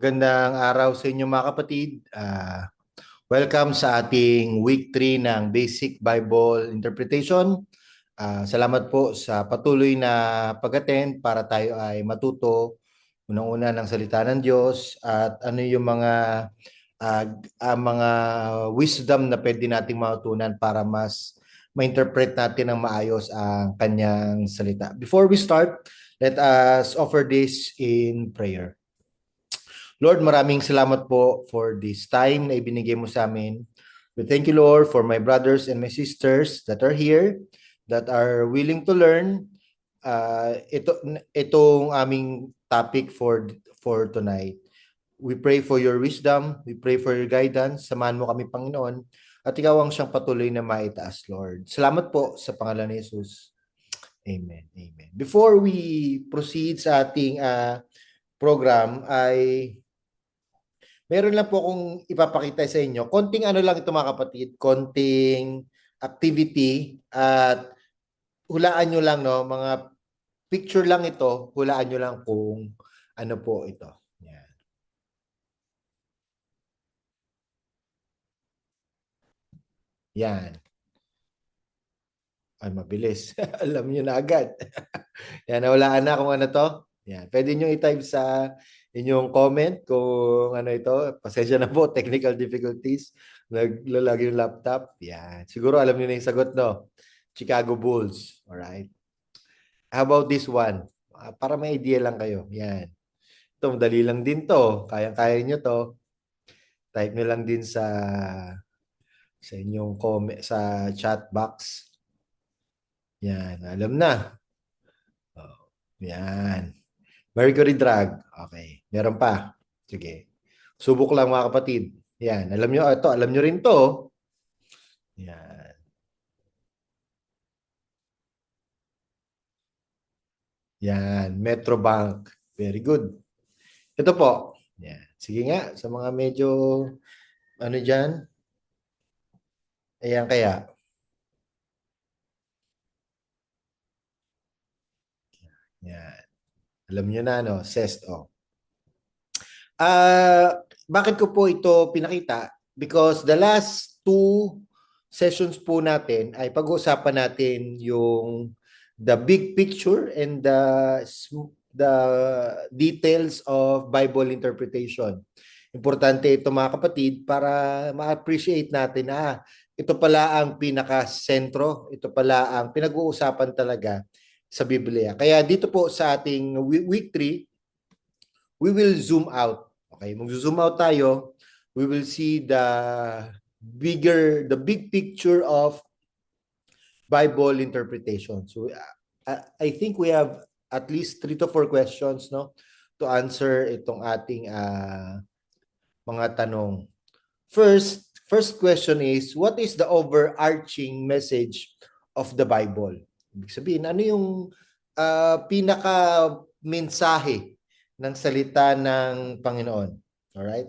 Magandang araw sa inyo mga kapatid. Welcome sa ating week 3 ng Basic Bible Interpretation. Salamat po sa patuloy na pag-attend para tayo ay matuto unang-una ng salita ng Diyos at ano yung mga wisdom na pwede nating matutunan para mas ma-interpret natin ng maayos ang kanyang salita. Before we start, let us offer this in prayer. Lord, maraming salamat po for this time na ibinigay mo sa amin. We thank you, Lord, for my brothers and my sisters that are here, that are willing to learn itong aming topic for tonight. We pray for your wisdom, we pray for your guidance, samahan mo kami, Panginoon, at ikaw ang siyang patuloy na maitaas, Lord. Salamat po sa pangalan ni Jesus. Amen. Amen. Before we proceed sa ating program, meron lang po akong ipapakita sa inyo. Konting ano lang ito mga kapatid, konting activity at hulaan nyo lang, no, mga picture lang ito, hulaan nyo lang kung ano po ito. Yan. Yan. Ay, mabilis. Alam nyo na agad. Yan, nawalaan na kung ano to. Yan. Pwede nyo i-type sa inyong comment kung ano ito. Pasensya na po, technical difficulties. Naglalagay yung laptop. Yan. Siguro alam nyo na yung sagot, no? Chicago Bulls. Alright. How about this one? Para may idea lang kayo. Yan. Ito, madali lang din to. Kaya-kaya nyo to. Type nyo lang din sa inyong comment, sa chat box. Yan. Alam na. Oh, yan. Mercury drug. Okay. Meron pa. Sige. Subok lang mga kapatid. Yan. Alam nyo, ito, alam nyo rin to. Yan. Yan. Metrobank. Very good. Ito po. Yan. Sige nga, sa mga medyo, ano dyan, ayan kaya. Yan. Alam nyo na, no? CEST. Bakit ko po ito pinakita? Because the last two sessions po natin ay pag-uusapan natin yung the big picture and the details of Bible interpretation. Importante ito mga kapatid para ma-appreciate natin ito pala ang pinaka-sentro, ito pala ang pinag-uusapan talaga sa Biblia. Kaya dito po sa ating week 3, we will zoom out. Okay, mag-zoom out tayo. We will see the big picture of Bible interpretation. So I think we have at least 3 to 4 questions, no, to answer itong ating mga tanong. First question is, what is the overarching message of the Bible? Ibig sabihin, ano yung pinaka-mensahe ng salita ng Panginoon? Alright?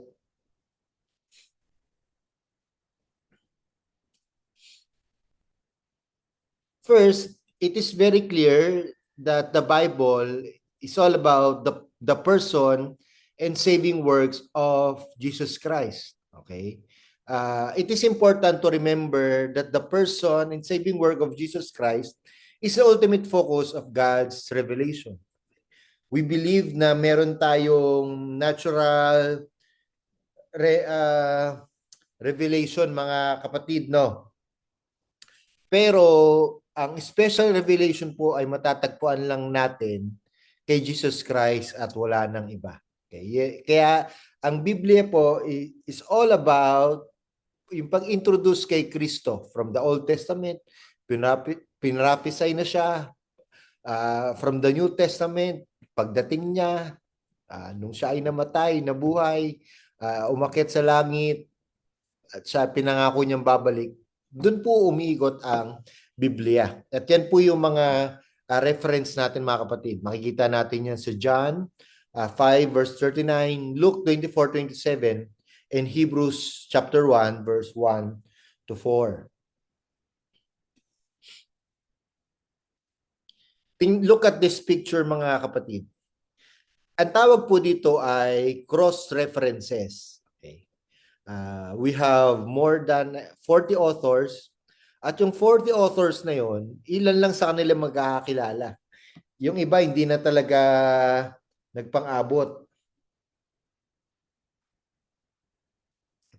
First, it is very clear that the Bible is all about the person and saving works of Jesus Christ. Okay? It is important to remember that the person and saving work of Jesus Christ is the ultimate focus of God's revelation. We believe na meron tayong natural revelation, mga kapatid, no? Pero ang special revelation po ay matatagpuan lang natin kay Jesus Christ at wala nang iba. Okay? Kaya ang Biblia po is all about yung pag-introduce kay Kristo from the Old Testament, pinrapisay na siya, from the New Testament, pagdating niya, nung siya ay namatay, nabuhay, umakyat sa langit, at siya pinangako niyang babalik, doon po umiikot ang Biblia. At yan po yung mga reference natin mga kapatid. Makikita natin yan sa John 5 verse 39, Luke 24:27, and Hebrews chapter 1 verse 1 to 4. Look at this picture mga kapatid. Ang tawag po dito ay cross-references. Okay. We have more than 40 authors. At yung 40 authors na yon, ilan lang sa kanila magkakakilala. Yung iba hindi na talaga nagpang-abot.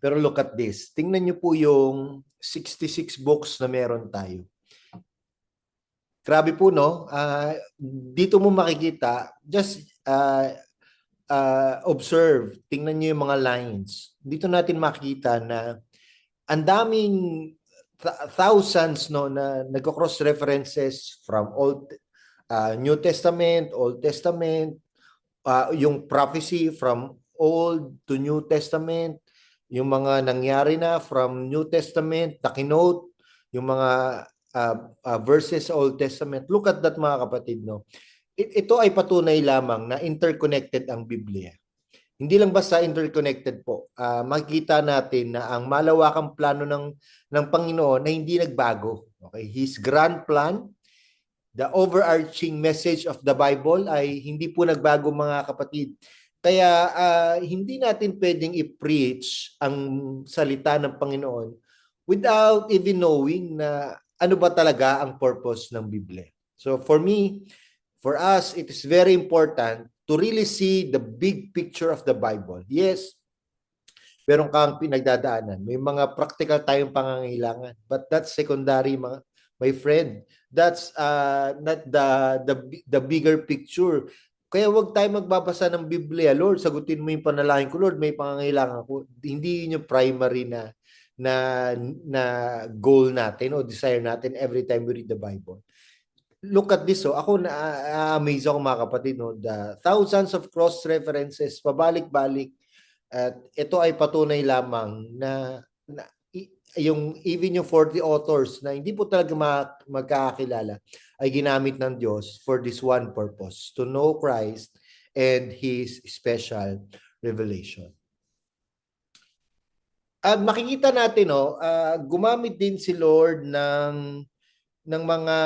Pero look at this. Tingnan niyo po yung 66 books na meron tayo. Grabe po, no? Dito mo makikita, just observe, tingnan niyo yung mga lines. Dito natin makikita na ang daming thousands no na nagko-cross references from New Testament, Old Testament, yung prophecy from Old to New Testament, yung mga nangyari na from New Testament, nakinote, yung mga verses sa Old Testament. Look at that, mga kapatid, no? Ito ay patunay lamang na interconnected ang Biblia. Hindi lang basta interconnected po. Makikita natin na ang malawakang plano ng Panginoon na hindi nagbago. Okay? His grand plan, the overarching message of the Bible ay hindi po nagbago, mga kapatid. Kaya hindi natin pwedeng i-preach ang salita ng Panginoon without even knowing na ano ba talaga ang purpose ng Biblia. So for me, for us, it is very important to really see the big picture of the Bible. Yes, meron kang pinagdadaanan. May mga practical tayong pangangailangan. But that's secondary, my friend. That's not the bigger picture. Kaya wag tayo magbabasa ng Biblia, Lord, sagutin mo yung panalangin ko, Lord, may pangangailangan ko. Hindi yun yung primary na goal natin o desire natin every time we read the Bible. Look at this, so ako na-amaze ako, mga kapatid, no? The thousands of cross references pabalik-balik, at ito ay patunay lamang na yung even yung 40 authors na hindi po talaga magkakakilala ay ginamit ng Diyos for this one purpose, to know Christ and His special revelation. At makikita natin, no, gumamit din si Lord ng mga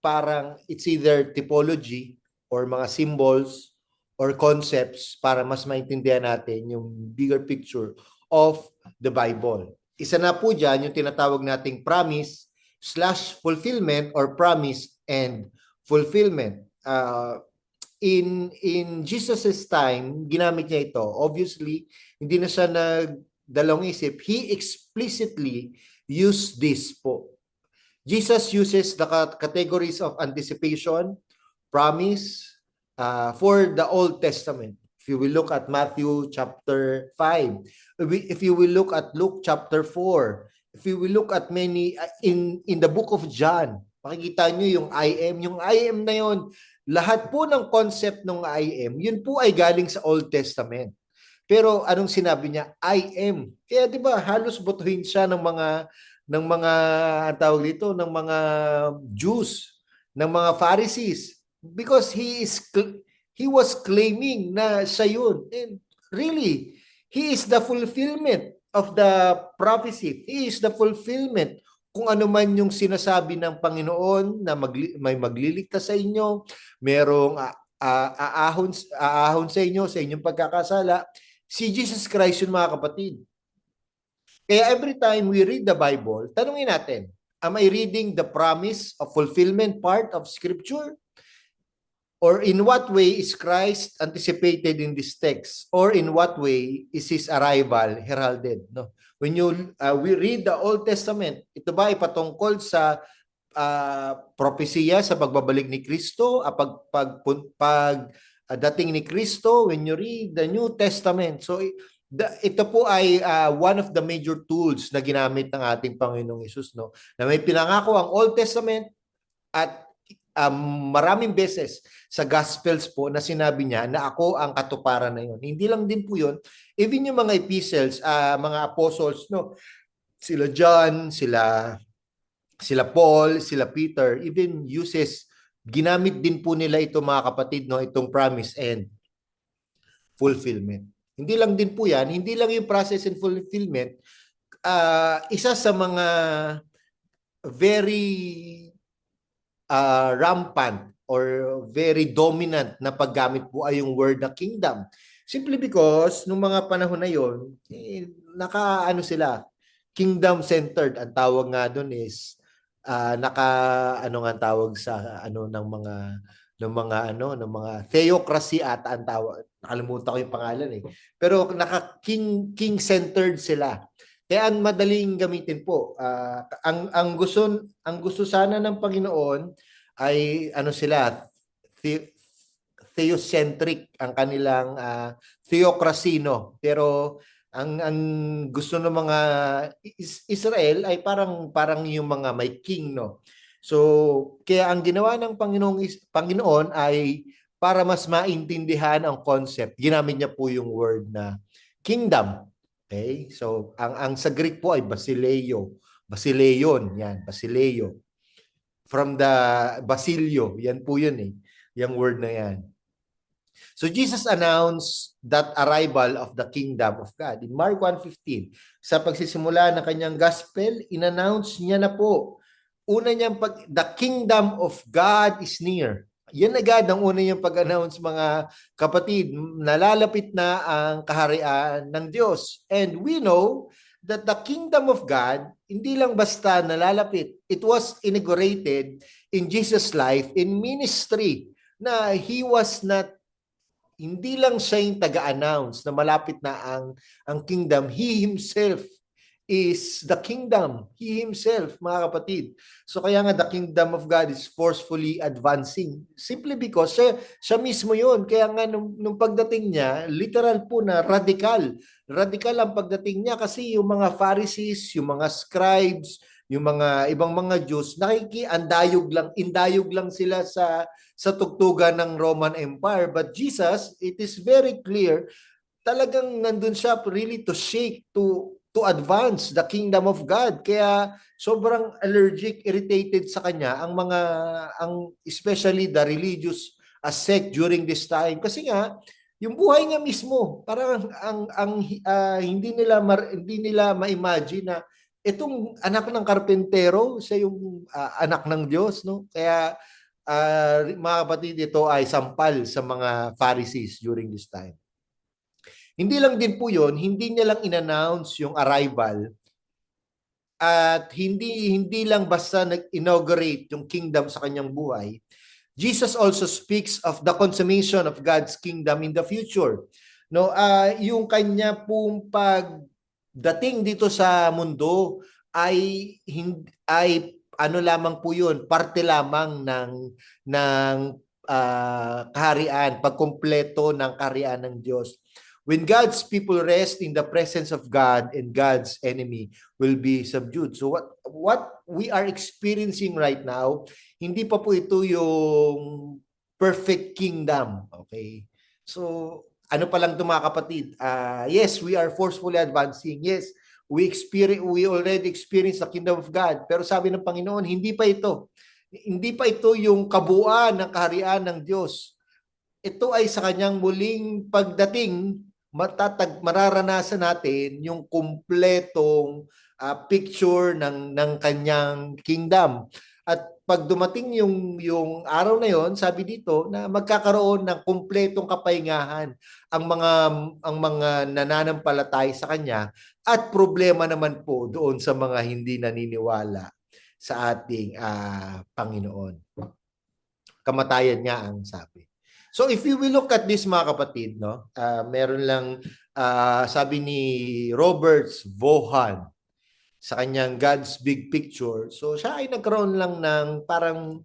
parang it's either typology or mga symbols or concepts para mas maintindihan natin yung bigger picture of the Bible. Isa na po dyan yung tinatawag nating promise/fulfillment or promise and fulfillment. In Jesus's time, ginamit niya ito. Obviously, hindi na siya nagdalawang isip. He explicitly used this po. Jesus uses the categories of anticipation, promise, for the Old Testament. If you will look at Matthew chapter 5, if you will look at Luke chapter 4, if you will look at many in the book of John, makikita nyo yung I am. Yung I am na yun, lahat po ng concept ng I am, yun po ay galing sa Old Testament. Pero anong sinabi niya? I am. Kaya 'di ba, halos botuhin siya ng mga tawag dito, ng mga Jews, ng mga Pharisees, because he was claiming na siya yun. And really, he is the fulfillment of the prophecy. He is the fulfillment kung ano man yung sinasabi ng Panginoon na may magliligtas sa inyo, merong aahon sa inyo sa inyong pagkakasala. Si Jesus Christ yun, mga kapatid. Kaya every time we read the Bible, tanungin natin, am I reading the promise of fulfillment part of Scripture? Or in what way is Christ anticipated in this text? Or in what way is His arrival heralded? No? When we read the Old Testament, ito ba ay patungkol sa propesya sa pagbabalik ni Kristo, dating ni Kristo? When you read the New Testament, so ito po ay one of the major tools na ginamit ng ating Panginoong Hesus, no? Na may pinangako ang Old Testament at maraming beses sa Gospels po na sinabi niya na ako ang katuparan na yun. Hindi lang din po yun, even yung mga epistles, mga apostles, no? Sila John, sila Paul, sila Peter, even ginamit din po nila ito, mga kapatid, no? Itong promise and fulfillment. Hindi lang din po yan, hindi lang yung process and fulfillment, isa sa mga very rampant or very dominant na paggamit po ay yung word na kingdom. Simply because nung mga panahon na yon, naka ano sila, kingdom centered. Ang tawag nga doon is naka ano nga tawag sa ano ng mga theocracy at ang tawag. Nakalimutan ko yung pangalan eh. Pero naka king centered sila. Kaya ang madaling gamitin po. Ang gusto sana ng Panginoon ay ano sila, theocentric ang kanilang theocracy, no. Pero ang gusto ng mga Israel ay parang yung mga may king, no. So kaya ang ginawa ng Panginoon ay para mas maintindihan ang concept, ginamit niya po yung word na kingdom. Okay? So ang sa Greek po ay basileo. Basileon, yan, basileo. From the basilio, yan po yun eh. Yung word na yan. So Jesus announced that arrival of the kingdom of God. In Mark 1:15, sa pagsisimula ng kanyang gospel, inannounce niya na po, the kingdom of God is near. Yan agad ang una niyang pag-announce, mga kapatid, nalalapit na ang kaharian ng Diyos. And we know that the kingdom of God, hindi lang basta nalalapit. It was inaugurated in Jesus' life, in ministry, na He was not, hindi lang siya yung taga-announce na malapit na ang kingdom. He Himself is the kingdom. He Himself, mga kapatid. So kaya nga the kingdom of God is forcefully advancing. Simply because siya mismo yun. Kaya nga nung pagdating niya, literal po na radical. Radical ang pagdating niya kasi yung mga Pharisees, yung mga scribes, yung mga ibang mga Jews, indayog lang sila sa tugtugan ng Roman Empire. But Jesus, it is very clear, talagang nandun siya really to shake, to advance the kingdom of God. Kaya sobrang allergic, irritated sa kanya especially the religious sect during this time. Kasi nga yung buhay nga mismo, parang hindi nila ma-imagine na itong anak ng karpentero, siya yung anak ng Diyos, no? Kaya mga kapatid, ito ay sampal sa mga Pharisees during this time. Hindi lang din po yun, hindi niya lang in-announce yung arrival at hindi lang basta nag-inaugurate yung kingdom sa kanyang buhay. Jesus also speaks of the consummation of God's kingdom in the future. No, yung kanya pong pagdating dito sa mundo ay ano lamang po yun, parte lamang ng kaharian, pagkumpleto ng kaharian ng Diyos. When God's people rest in the presence of God, and God's enemy will be subdued. So what we are experiencing right now, hindi pa po ito yung perfect kingdom. Okay? So ano pa lang ito, mga kapatid? Yes, we are forcefully advancing. Yes, we already experienced the kingdom of God. Pero sabi ng Panginoon, hindi pa ito. Hindi pa ito yung kabuuan ng kaharian ng Diyos. Ito ay sa kanyang muling pagdating, mararanasan natin yung kumpletong picture ng kanyang kingdom. At pag dumating yung araw na yon, sabi dito na magkakaroon ng kumpletong kapahingahan ang mga nananampalatay sa kanya, at problema naman po doon sa mga hindi naniniwala sa ating Panginoon. Kamatayan nga ang sabi. So if you will look at this, mga kapatid, no, meron lang sabi ni Roberts Vaughan sa kanyang God's Big Picture. So siya ay nagkaroon lang ng parang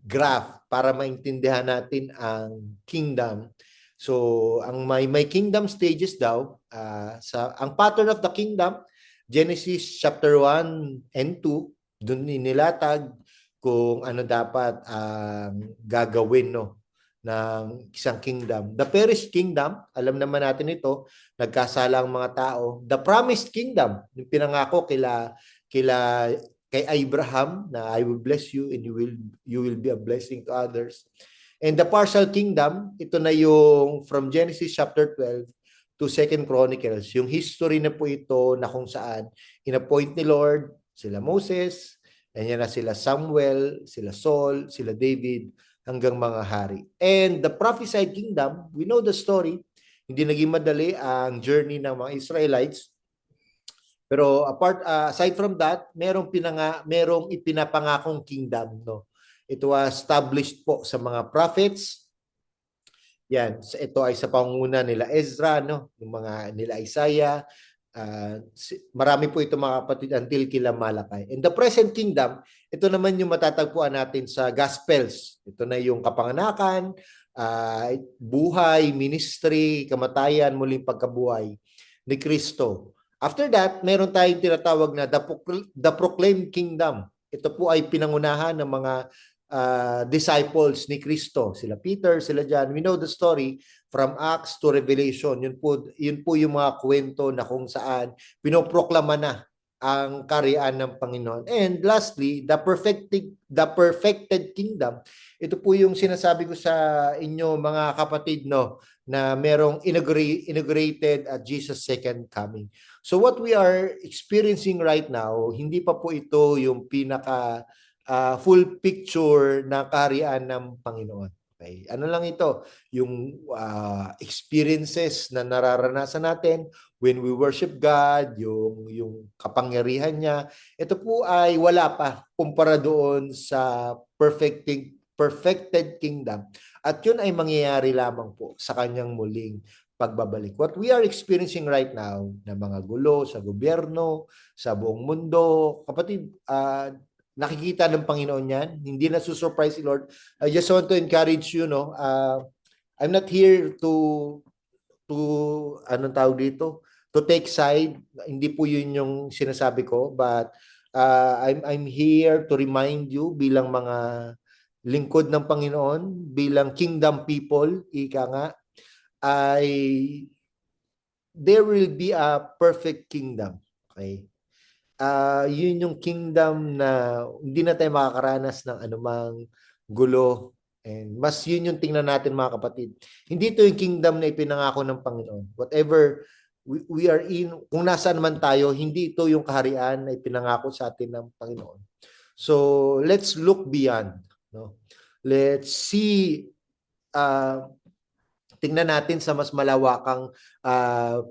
graph para maintindihan natin ang kingdom. So ang may kingdom stages daw, ang pattern of the kingdom, Genesis chapter 1 and 2, doon nilatag kung ano dapat gagawin, no, ng isang kingdom. The perished kingdom, alam naman natin ito, nagkasala ang mga tao. The promised kingdom, yung pinangako kay Abraham na I will bless you and you will be a blessing to others. And the partial kingdom, ito na yung from Genesis chapter 12 to 2 Chronicles. Yung history na po ito na kung saan in-appoint ni Lord sila Moses, And yan na sila Samuel, sila Saul, sila David, hanggang mga hari. And the prophesied kingdom, we know the story. Hindi naging madali ang journey ng mga Israelites. Pero aside from that, merong ipinapangakong kingdom, no. It was established po sa mga prophets. Yan, ito ay sa pangunguna nila Ezra, no, yung mga nila Isaiah. Marami po ito mga kapatid until kila Malakay. In the present kingdom, ito naman yung matatagpuan natin sa Gospels. Ito na yung kapanganakan, buhay, ministry, kamatayan, muling pagkabuhay ni Kristo. After that, meron tayong tinatawag na the proclaimed kingdom. Ito po ay pinangunahan ng mga disciples ni Kristo. Sila Peter, sila John. We know the story from Acts to Revelation. Yun po yung mga kwento na kung saan pinoproklama na ang kaharian ng Panginoon. And lastly, the perfected kingdom. Ito po yung sinasabi ko sa inyo mga kapatid, no, na merong inaugurated at Jesus' second coming. So what we are experiencing right now, hindi pa po ito yung pinaka full picture na kaharian ng Panginoon. Okay? Ano lang ito? Yung experiences na nararanasan natin when we worship God, yung kapangyarihan niya. Ito po ay wala pa kumpara doon sa perfected kingdom. At yun ay mangyayari lamang po sa kanyang muling pagbabalik. What we are experiencing right now na mga gulo sa gobyerno, sa buong mundo, kapatid, nakikita ng Panginoon yan. Hindi na susurprise si Lord. I just want to encourage you, no. I'm not here to anong tawag dito? To take side. Hindi po yun yung sinasabi ko, but I'm here to remind you bilang mga lingkod ng Panginoon, bilang kingdom people, ika nga, ay there will be a perfect kingdom. Okay? Yun yung kingdom na hindi na tayo makakaranas ng anumang gulo. And mas yun yung tingnan natin mga kapatid. Hindi ito yung kingdom na ipinangako ng Panginoon. Whatever we are in, kung nasaan man tayo, hindi ito yung kaharian na ipinangako sa atin ng Panginoon. So, let's look beyond. No? Let's see, tingnan natin sa mas malawakang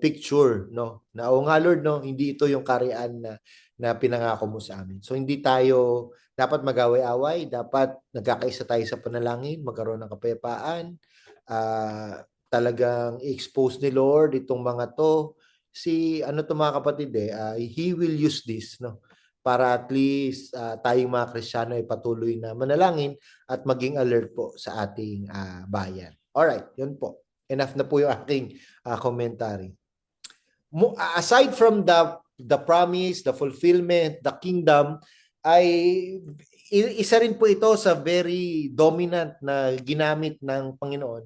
picture, no, na nga Lord, no, hindi ito yung kaharian na pinangako mo sa amin. So hindi tayo dapat mag-away-away, dapat nagkakaisa tayo sa panalangin, magkaroon ng kapayapaan, talagang i-expose ni Lord itong mga to. Ano to mga kapatid, He will use this, no, para at least tayong mga Kristiyano ay patuloy na manalangin at maging alert po sa ating bayan. Alright, yun po. Enough na po yung aking commentary. Aside from the promise, the fulfillment, the kingdom, ay isa rin po ito sa very dominant na ginamit ng Panginoon,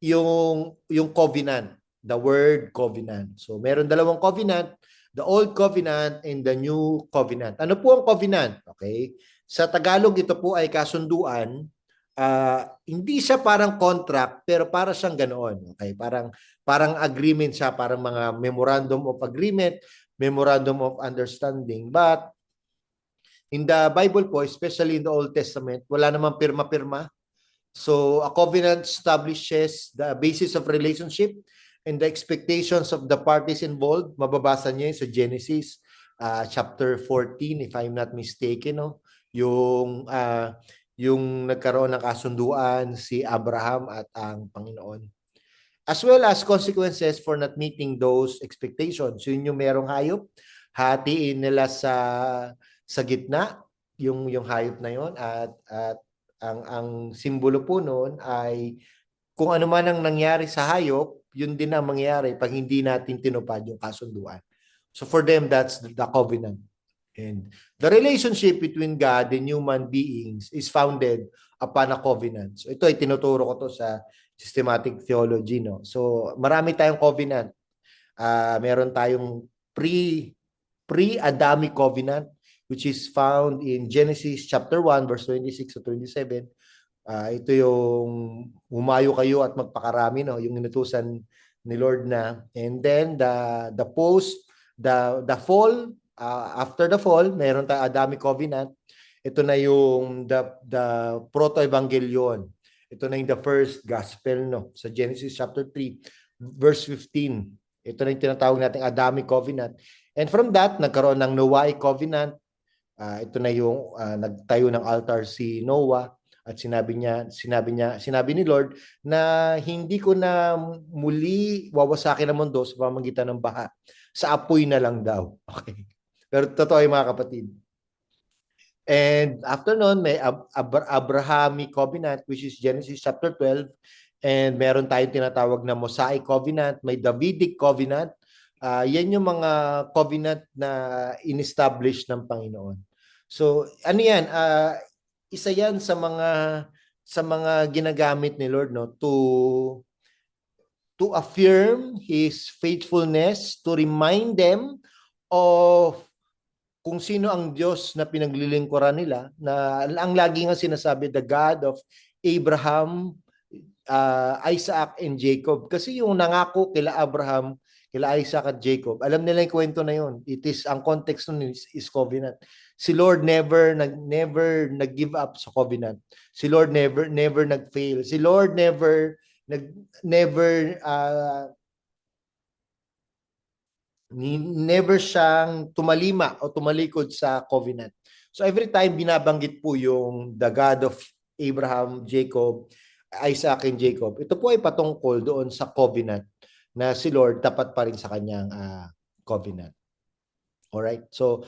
yung covenant, the word covenant. So meron dalawang covenant, the old covenant and the new covenant. Ano po ang covenant? Okay? Sa Tagalog ito po ay kasunduan. Hindi siya parang contract pero para siyang ganoon. Okay? Parang agreement siya, parang mga memorandum of agreement, memorandum of understanding. But in the Bible po, especially in the Old Testament, wala namang pirma-pirma. So a covenant establishes the basis of relationship and the expectations of the parties involved. Mababasa niyo sa Genesis chapter 14 if I'm not mistaken, no? Yung nagkaroon ng kasunduan si Abraham at ang Panginoon. As well as consequences for not meeting those expectations. Yun yung merong hayop, hatiin nila sa gitna yung hayop na yon, at ang simbolo po noon ay kung ano man ang nangyari sa hayop, yun din ang mangyayari pag hindi natin tinupad yung kasunduan. So for them, that's the covenant. And the relationship between God and human beings is founded upon a covenant. So ito ay tinuturo ko to sa systematic theology, no. So marami tayong covenant. Meron tayong pre-Adamic covenant which is found in Genesis chapter 1 verse 26 to 27. Ito yung humayo kayo at magpakarami, no, yung inutusan ni Lord na. And then the fall, after the fall, meron tayong Adamic covenant. Ito na yung the proto-evangelion. Ito na yung the first gospel, no? Sa Genesis chapter 3, verse 15. Ito na yung tinatawag nating Adamic covenant. And from that, nagkaroon ng Noahic covenant. Ito na yung nagtayo ng altar si Noah at sinabi ni Lord na hindi ko na muli wawasakin ang mundo sa pamamagitan ng baha. Sa apoy na lang daw. Okay. Pero totoo yung mga kapatid. And after nun, may Abrahamic covenant, which is Genesis chapter 12. And meron tayong tinatawag na Mosaic covenant, may Davidic covenant. Yan yung mga covenant na in-establish ng Panginoon. So, ano yan? Isa yan sa mga ginagamit ni Lord, no, to affirm His faithfulness, to remind them of kung sino ang Diyos na pinaglilingkuran nila, na ang lagi nga sinasabi, the God of Abraham, Isaac, and Jacob. Kasi yung nangako kila Abraham, kila Isaac at Jacob, alam nila yung kwento na yun. It is, ang context nun is covenant. Si Lord never nag-give up sa covenant. Si Lord never nag-fail. Si Lord never siyang tumalima o tumalikod sa covenant. So every time binabanggit po yung the God of Abraham, Jacob, Isaac, and Jacob, ito po ay patungkol doon sa covenant na si Lord tapat pa rin sa kanyang covenant. Alright? So,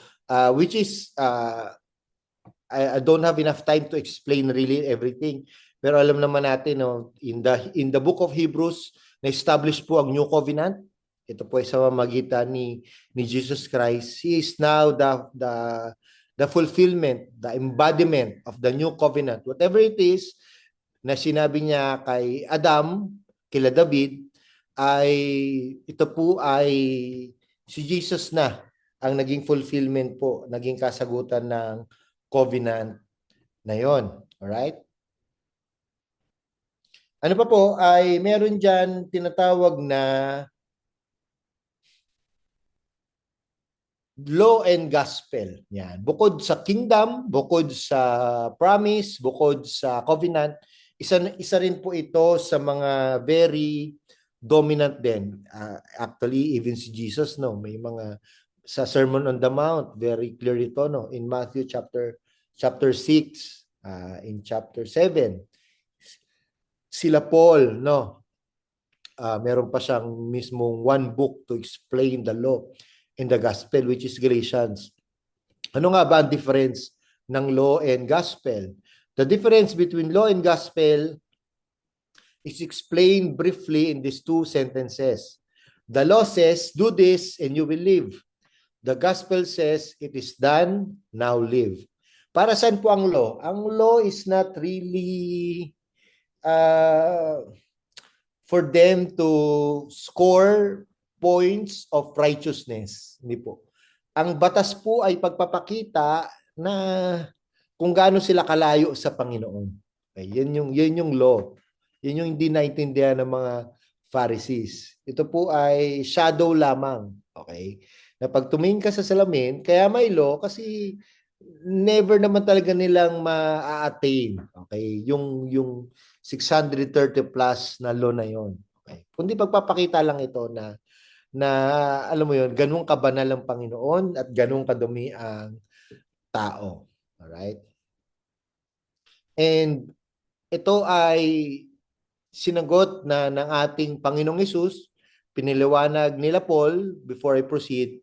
which is, I don't have enough time to explain really everything. Pero alam naman natin, no, in the book of Hebrews, na-establish po ang new covenant. Ito po ay sa pamamagitan ni Jesus Christ. He is now the fulfillment, the embodiment of the new covenant. Whatever it is na sinabi niya kay Adam, kila David, ay ito po ay si Jesus na ang naging fulfillment po, naging kasagutan ng covenant na yon. Alright? Ano pa po ay meron dyan tinatawag na law and gospel. Yan. Bukod sa kingdom, bukod sa promise, bukod sa covenant, isa rin po ito sa mga very dominant din. Actually, even si Jesus, no, may mga sa Sermon on the Mount, very clear ito, no, in Matthew chapter 6, in chapter 7. Sila Paul, no, meron pa siyang mismong one book to explain the law in the gospel, which is Galatians. Ano nga ba ang difference ng law and gospel? The difference between law and gospel is explained briefly in these two sentences. The law says, do this and you will live. The gospel says, it is done, now live. Para saan po ang law? Ang law is not really for them to score points of righteousness. Hindi po. Ang batas po ay pagpapakita na kung gaano sila kalayo sa Panginoon. Okay, yun yung law. Yun yung hindi naintindihan ng mga Pharisees. Ito po ay shadow lamang. Okay? Na pag tumingin ka sa salamin, kaya may law kasi never naman talaga nilang ma-attain. Okay? Yung 630 plus na law na yon. Okay? Kundi pagpapakita lang ito na alam mo yon, ganun kabanal ang Panginoon at ganun kadumi ang tao. Alright? And ito ay sinagot na ng ating Panginoong Hesus, piniliwanag nila Paul, before I proceed,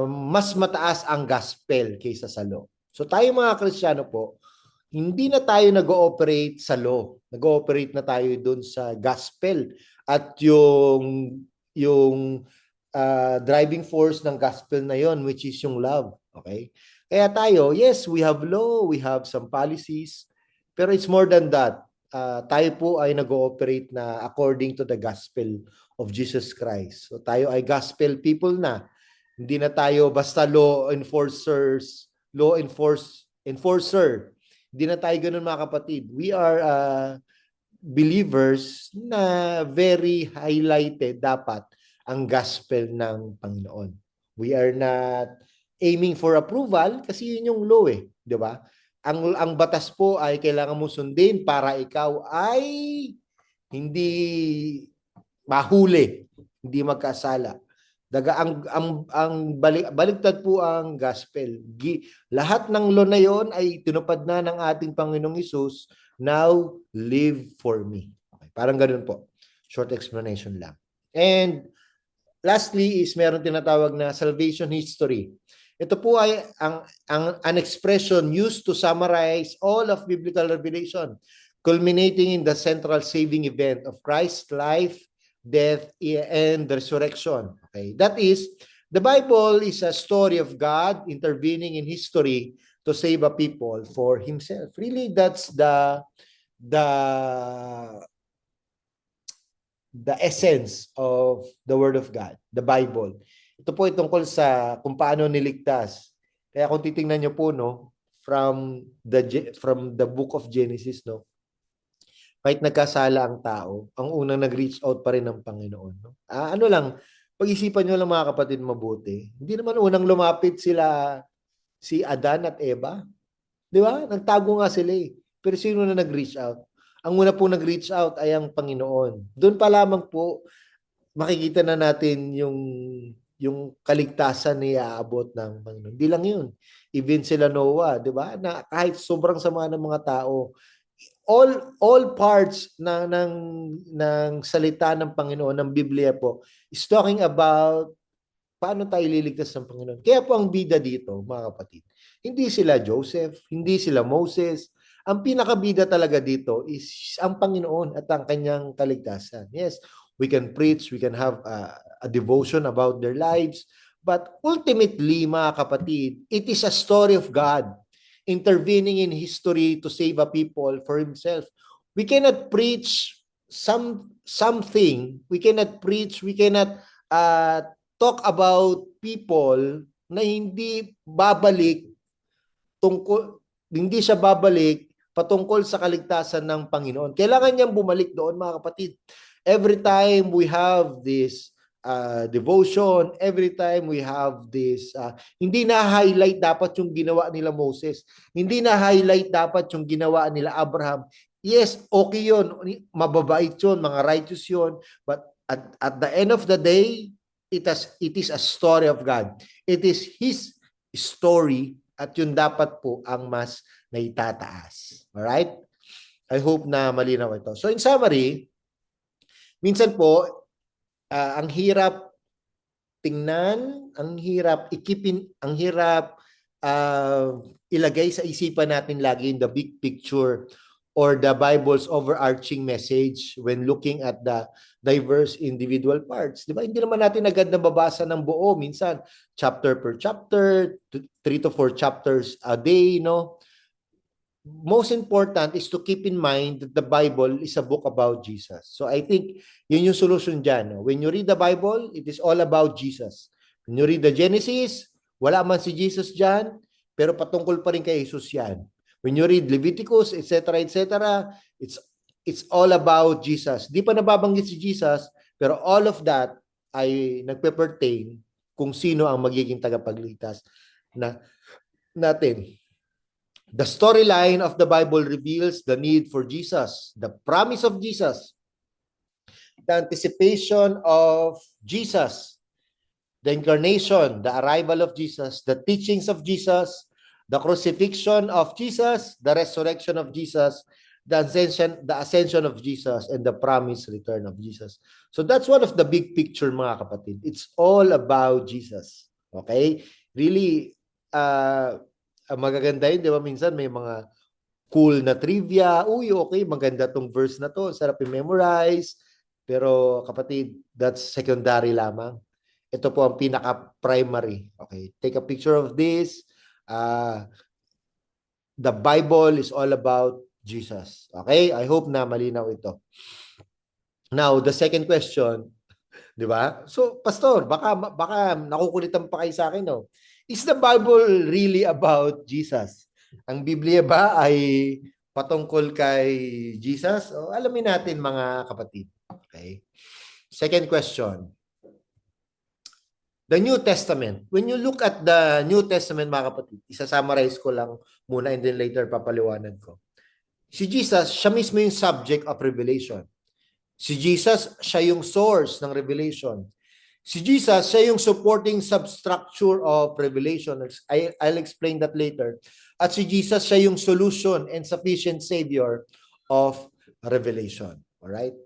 mas mataas ang gospel kaysa sa law. So tayo mga Kristiyano po, hindi na tayo nag-ooperate sa law. Nag-ooperate na tayo dun sa gospel. At yung driving force ng gospel na yon, which is yung love. Okay? Kaya tayo, yes, we have law, we have some policies, pero it's more than that. Tayo po ay nag-ooperate na according to the gospel of Jesus Christ. So tayo ay gospel people na. Hindi na tayo basta law enforcer. Hindi na tayo ganun mga kapatid. We are believers na very highlighted dapat ang gospel ng Panginoon. We are not aiming for approval kasi yun yung law eh, di ba? ang batas po ay kailangan mo sundin para ikaw ay hindi mahuli, hindi magkasala. Baligtad po ang gospel. Lahat ng law na yon ay tinupad na ng ating Panginoong Hesus. Now, live for me. Okay, parang ganun po. Short explanation lang. And lastly is meron tinatawag na salvation history. Ito po ay an expression used to summarize all of biblical revelation, culminating in the central saving event of Christ's life, death, and resurrection. Okay, that is, the Bible is a story of God intervening in history to save a people for Himself. Really, that's the essence of the Word of God, the Bible. Ito po ay tungkol sa kung paano niligtas. Kaya kung titingnan niyo po, no, from the book of Genesis, no, kahit nagkasala ang tao, ang unang nag-reach out pa rin ng Panginoon. No? Ano lang, pag-isipan nyo lang mga kapatid mabuti. Hindi naman unang lumapit si Adan at Eva. Di ba? Nagtago nga sila eh. Pero sino na nag-reach out? Ang una po nag-reach out ay ang Panginoon. Doon pa lamang po makikita na natin yung kaligtasan na iaabot ng Panginoon. Hindi lang yun. Even sila Noah, di ba? Na kahit sobrang sama ng mga tao, all parts ng salita ng Panginoon, ng Biblia po, is talking about paano tayo liligtas ng Panginoon. Kaya po ang bida dito, mga kapatid, hindi sila Joseph, hindi sila Moses. Ang pinakabida talaga dito is ang Panginoon at ang kanyang kaligtasan. Yes, we can preach, we can have a devotion about their lives, but ultimately, mga kapatid, it is a story of God intervening in history to save a people for Himself. We cannot preach something, we cannot talk about people na hindi siya babalik patungkol sa kaligtasan ng Panginoon. Kailangan niyang bumalik doon, mga kapatid. Every time we have this devotion, every time we have this, hindi na-highlight dapat yung ginawa nila Moses. Hindi na-highlight dapat yung ginawa nila Abraham. Yes, okay yun. Mababait yun, mga righteous yun. But at the end of the day, it is a story of God. It is His story at yun dapat po ang mas naitataas. Alright? I hope na malinaw ito. So in summary, minsan po, ang hirap tingnan, ang hirap ikipin, ang hirap ilagay sa isipan natin lagi in the big picture or the Bible's overarching message when looking at the diverse individual parts. Di ba? Hindi naman natin agad nababasa ng buo. Minsan, chapter per chapter, 3 to 4 chapters a day, no? Most important is to keep in mind that the Bible is a book about Jesus. So I think yun yung solution dyan. No? When you read the Bible, it is all about Jesus. When you read the Genesis, wala man si Jesus dyan, pero patungkol pa rin kay Jesus yan. When you read Leviticus, etc., it's all about Jesus. Di pa nababanggit si Jesus, pero all of that ay nagpe-pertain kung sino ang magiging tagapagligtas natin. The storyline of the Bible reveals the need for Jesus, the promise of Jesus, the anticipation of Jesus, the incarnation, the arrival of Jesus, the teachings of Jesus, the crucifixion of Jesus, the resurrection of Jesus, the ascension of Jesus, and the promised return of Jesus. So that's one of the big picture, mga kapatid. It's all about Jesus. Okay? Really, magaganda yun, di ba? Minsan may mga cool na trivia. Uy, okay, maganda tong verse na to. Sarap i-memorize. Pero kapatid, that's secondary lamang. Ito po ang pinaka-primary. Okay, take a picture of this. The Bible is all about Jesus. Okay, I hope na malinaw ito. Now, the second question, di ba? So, Pastor, baka nakukulitan pa kayo sa akin, no? Is the Bible really about Jesus? Ang Biblia ba ay patungkol kay Jesus? O, alamin natin, mga kapatid. Okay. Second question. The New Testament. When you look at the New Testament, mga kapatid, isa-summarize ko lang muna and then later papaliwanag ko. Si Jesus, siya mismo yung subject of revelation. Si Jesus, siya yung source ng revelation. Si Jesus, siya yung supporting substructure of revelation. I'll explain that later. At si Jesus, siya yung solution and sufficient savior of revelation. Alright?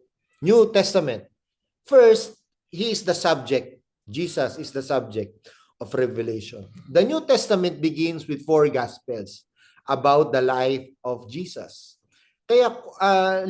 New Testament. First, he is the subject. Jesus is the subject of revelation. The New Testament begins with 4 Gospels about the life of Jesus. Kaya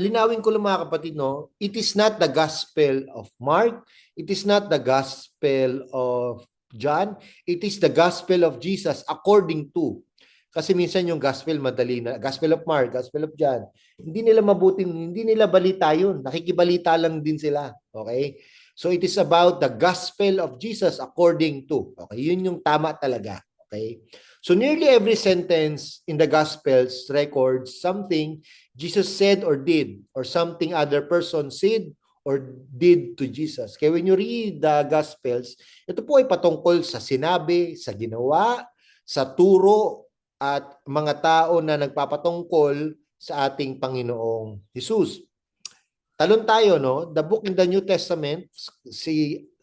linawin ko lang mga kapatid, no, it is not the Gospel of Mark, it is not the Gospel of John, it is the Gospel of Jesus according to. Kasi minsan yung Gospel madali na, Gospel of Mark, Gospel of John, hindi nila balita yun, nakikibalita lang din sila. Okay? So it is about the Gospel of Jesus according to. Okay? Yun yung tama talaga. Okay? So nearly every sentence in the Gospels records something Jesus said or did, or something other person said or did to Jesus. Kaya when you read the Gospels, ito po ay patungkol sa sinabi, sa ginawa, sa turo, at mga tao na nagpapatungkol sa ating Panginoong Jesus. Talon tayo, no? The book in the New Testament,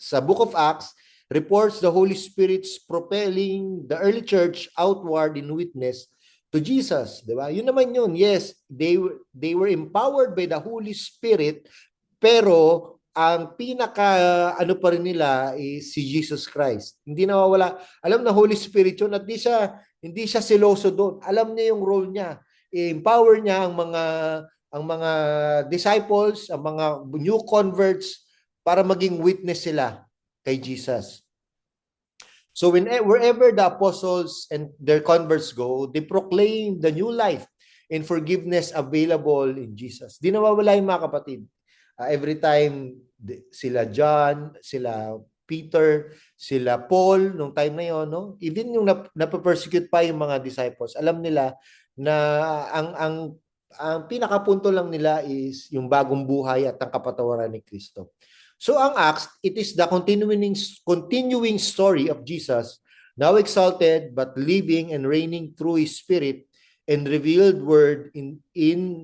sa Book of Acts, reports the Holy Spirit's propelling the early church outward in witness to Jesus, di ba? Yun naman yun. Yes, they were empowered by the Holy Spirit, pero ang pinaka ano pa rin nila is si Jesus Christ. Hindi nawawala. Alam na Holy Spirit yun at hindi siya seloso doon. Alam niya yung role niya. I-empower niya ang mga disciples, ang mga new converts para maging witness sila kay Jesus. So wherever the apostles and their converts go, they proclaim the new life and forgiveness available in Jesus. Di nawawala yung mga kapatid. Every time sila John, sila Peter, sila Paul, nung time na yon, no? Even yung napapersecute pa yung mga disciples, alam nila na ang pinakapunto lang nila is yung bagong buhay at ang kapatawaran ni Kristo. So ang Acts, it is the continuing story of Jesus, now exalted but living and reigning through His Spirit and revealed word in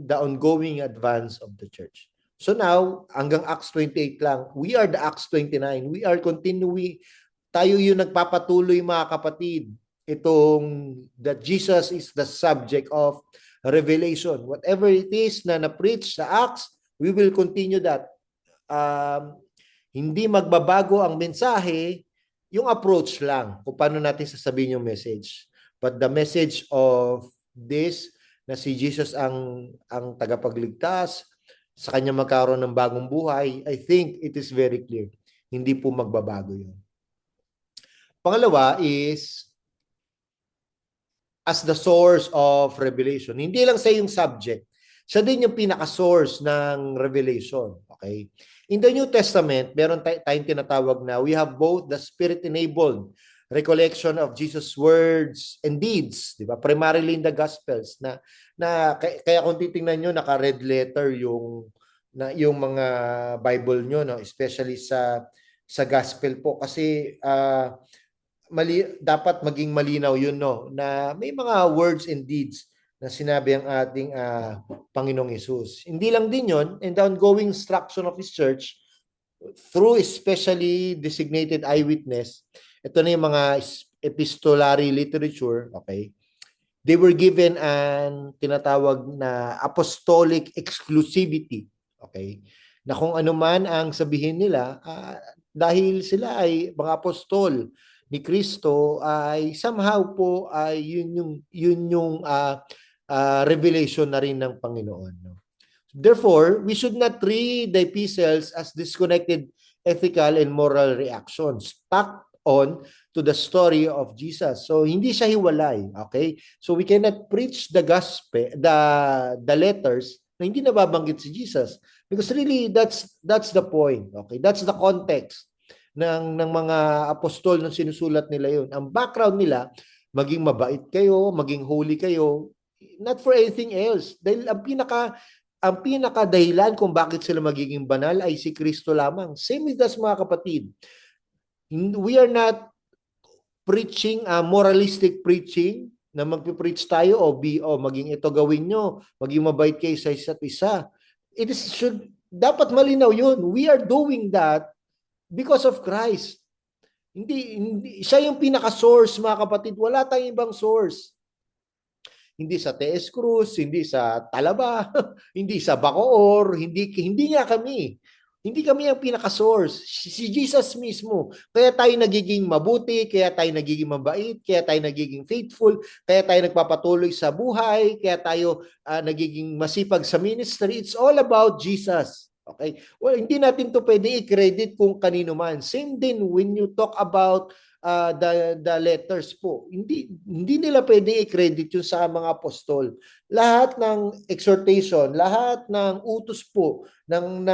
the ongoing advance of the church. So now, hanggang Acts 28 lang, we are the Acts 29. We are continuing, tayo yung nagpapatuloy mga kapatid, itong that Jesus is the subject of revelation. Whatever it is na na-preach sa Acts, we will continue that. Hindi magbabago ang mensahe, yung approach lang kung paano natin sasabihin yung message. But the message of this, na si Jesus ang tagapagligtas, sa kanya magkaroon ng bagong buhay, I think it is very clear. Hindi po magbabago yun. Pangalawa is, as the source of revelation. Hindi lang sa yung subject, siya din yung pinaka-source ng revelation. Okay? In the New Testament, meron tayong tinatawag na we have both the Spirit-enabled recollection of Jesus' words and deeds, di ba? Primarily in the Gospels na kaya kung titingnan nyo, naka-red letter yung mga Bible nyo, no? Especially sa Gospel po kasi dapat maging malinaw yun, no, na may mga words and deeds na sinabi ang ating Panginoong Hesus. Hindi lang din yun, in the ongoing instruction of His church, through especially designated eyewitness, ito na yung mga epistolary literature, okay, they were given an tinatawag na apostolic exclusivity, okay, na kung ano man ang sabihin nila, dahil sila ay mga apostol ni Kristo, ay somehow po ay yun yung revelation na rin ng Panginoon. No? Therefore, we should not read the epistles as disconnected ethical and moral reactions tacked on to the story of Jesus. So hindi siya hiwalay, okay? So we cannot preach the gospel, the letters na hindi nababanggit si Jesus, because really that's the point, okay? That's the context ng mga apostol nung sinusulat nila yun. Ang background nila, maging mabait kayo, maging holy kayo, not for anything else. Dahil ang pinaka dahilan kung bakit sila magiging banal ay si Kristo lamang. Same with us mga kapatid. We are not preaching, moralistic preaching, na magpipreach tayo o maging ito gawin nyo, maging mabait kayo sa isa't isa. Dapat malinaw yun. We are doing that because of Christ. Hindi siya yung pinaka-source, mga kapatid. Wala tayong ibang source. Hindi sa TS Cruz, hindi sa Talaba, hindi sa Bacoor, hindi nga kami. Hindi kami ang pinaka-source. Si Jesus mismo. Kaya tayo nagiging mabuti, kaya tayo nagiging mabait, kaya tayo nagiging faithful, kaya tayo nagpapatuloy sa buhay, kaya tayo nagiging masipag sa ministry. It's all about Jesus. Okay? Well, hindi natin to pwede i-credit kung kanino man. Same din when you talk about the letters po. Hindi nila pwede i-credit yun sa mga apostol. Lahat ng exhortation, lahat ng utos po ng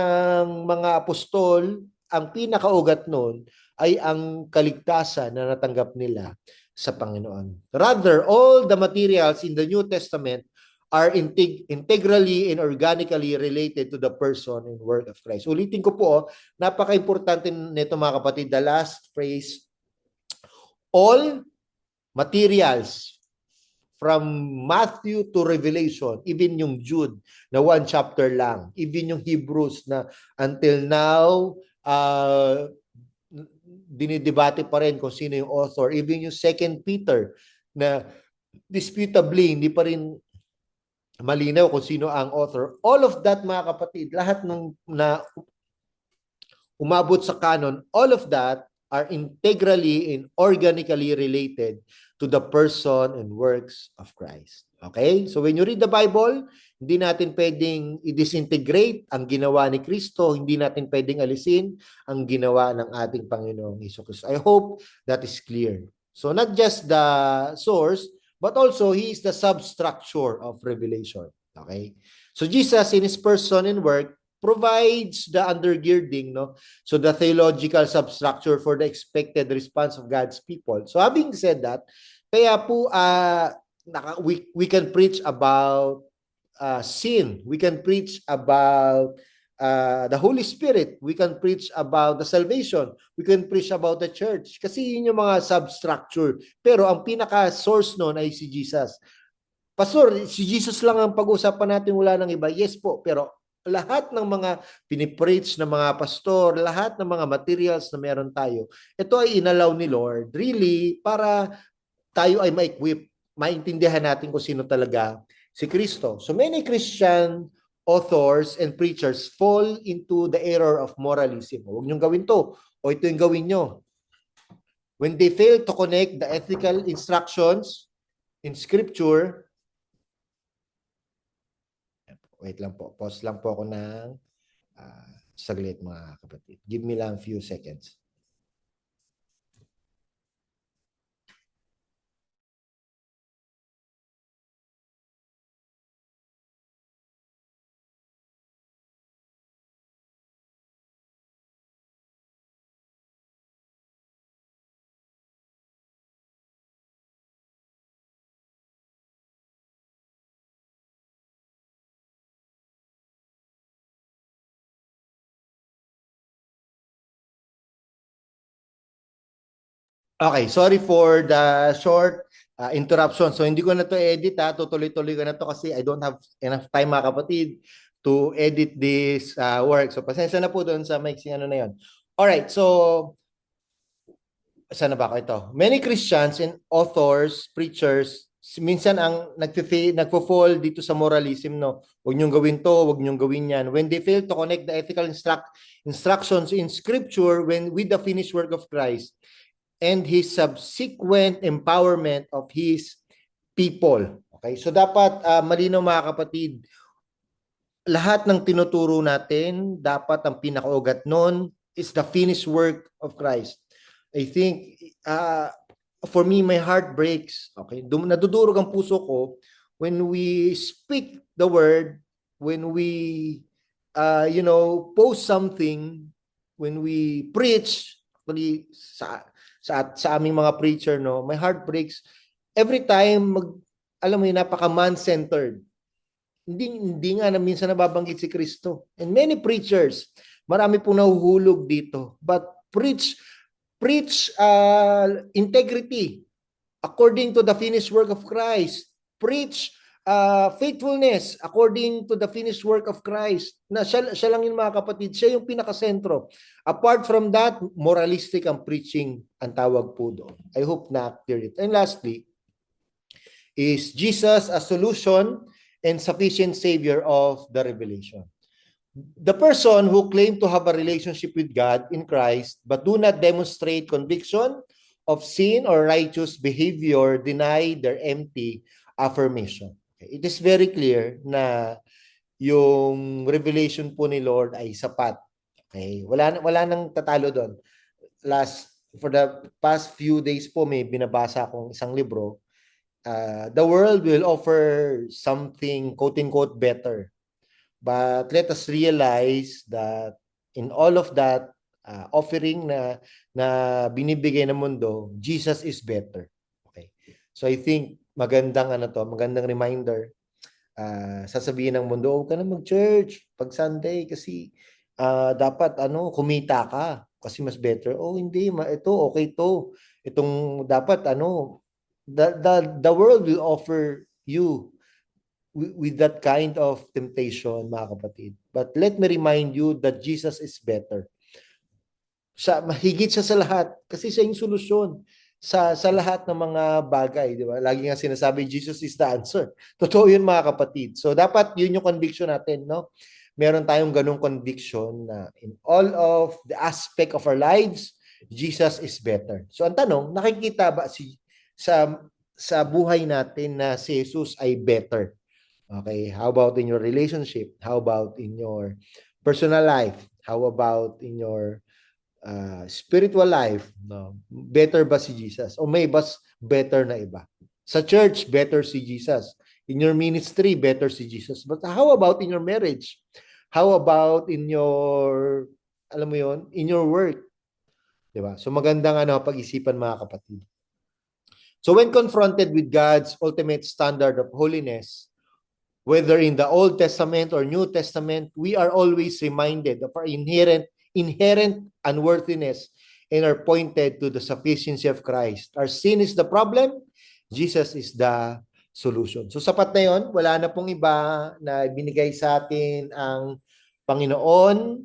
mga apostol, ang pinakaugat nun ay ang kaligtasan na natanggap nila sa Panginoon. Rather, all the materials in the New Testament are integrally and organically related to the person and work of Christ. Ulitin ko po, napaka-importante nito mga kapatid, the last phrase, all materials from Matthew to Revelation, even yung Jude na one chapter lang, even yung Hebrews na until now, dinidebate pa rin kung sino yung author, even yung Second Peter na disputably, hindi pa rin malinaw kung sino ang author. All of that, mga kapatid, lahat ng na umabot sa canon, all of that are integrally and organically related to the person and works of Christ. Okay? So when you read the Bible, hindi natin pwedeng i-disintegrate ang ginawa ni Kristo, hindi natin pwedeng alisin ang ginawa ng ating Panginoong Hesus. I hope that is clear. So not just the source, but also He is the substructure of revelation. Okay? So Jesus in His person and work provides the undergirding, no? So the theological substructure for the expected response of God's people. So having said that, kaya po we can preach about sin. We can preach about the Holy Spirit. We can preach about the salvation. We can preach about the church. Kasi yun yung mga substructure. Pero ang pinaka-source nun ay si Jesus. Pastor, si Jesus lang ang pag-usapan natin, wala nang iba. Yes po, pero lahat ng mga pinipreach ng mga pastor, lahat ng mga materials na meron tayo, ito ay inalaw ni Lord really para tayo ay ma-equip, maintindihan natin kung sino talaga si Kristo. So many Christian authors and preachers fall into the error of moralism. Huwag niyong gawin to, o ito yung gawin nyo. When they fail to connect the ethical instructions in Scripture. Wait lang po. Pause lang po ako ng saglit, mga kapatid. Give me lang a few seconds. Okay, sorry for the short interruption. So hindi ko na to edit, tutuloy-tuloy ko na to kasi I don't have enough time, mga kapatid, to edit this work. So pasensya na po doon sa mixing ano na yun. Alright, so saan na ba ako ito? Many Christians and authors, preachers, minsan ang nagfo-fall dito sa moralism, no? Huwag niyong gawin to, huwag niyong gawin yan. When they fail to connect the ethical instructions in Scripture with the finished work of Christ, and His subsequent empowerment of His people. Okay? So dapat malinaw, mga kapatid, lahat ng tinuturo natin, dapat ang pinakaugat nun is the finished work of Christ. I think, for me, my heart breaks. Okay? Nadudurog ang puso ko when we speak the word, when we, post something, when we preach, actually, sa aming mga preacher, no, my heart breaks every time alam mo yun, napaka man-centered. Hindi nga na minsan nababanggit si Kristo. And many preachers, marami pong nahuhulog dito, but preach Preach integrity according to the finished work of Christ. Preach faithfulness according to the finished work of Christ. Na siya lang yung mga kapatid, siya yung pinakasentro. Apart from that, moralistic ang preaching ang tawag po doon. I hope na clear it. And lastly, is Jesus a solution and sufficient savior of the revelation? The person who claim to have a relationship with God in Christ but do not demonstrate conviction of sin or righteous behavior deny their empty affirmation. Okay. It is very clear na yung revelation po ni Lord ay sapat. Okay? Wala nang tatalo doon. For the past few days po may binabasa akong isang libro. The world will offer something quote-unquote better. But let us realize that in all of that offering na binibigay ng mundo, Jesus is better. Okay. So I think magandang reminder. Sasabihin ng mundo, huwag ka na mag-church pag Sunday kasi dapat kumita ka kasi mas better. Oh, hindi, ito okay to. Itong dapat the world will offer you with that kind of temptation, mga kapatid. But let me remind you that Jesus is better. Mahigit siya sa lahat kasi siya yung solusyon sa lahat ng mga bagay, di ba? Lagi nga sinasabi, Jesus is the answer. Totoo yun, mga kapatid. So dapat yun yung conviction natin, no? Meron tayong ganung conviction na in all of the aspect of our lives, Jesus is better. So ang tanong, nakikita ba sa buhay natin na si Jesus ay better? Okay, how about in your relationship? How about in your personal life? How about in your spiritual life? No? Better ba si Jesus? O may better na iba? Sa church, better si Jesus. In your ministry, better si Jesus. But how about in your marriage? How about in your, alam mo yon, in your work? Diba? So magandang pag-isipan, mga kapatid. So when confronted with God's ultimate standard of holiness, whether in the Old Testament or New Testament, we are always reminded of our inherent unworthiness and are pointed to the sufficiency of Christ. Our sin is the problem, Jesus is the solution. So sapat na yun, wala na pong iba na binigay sa atin ang Panginoon,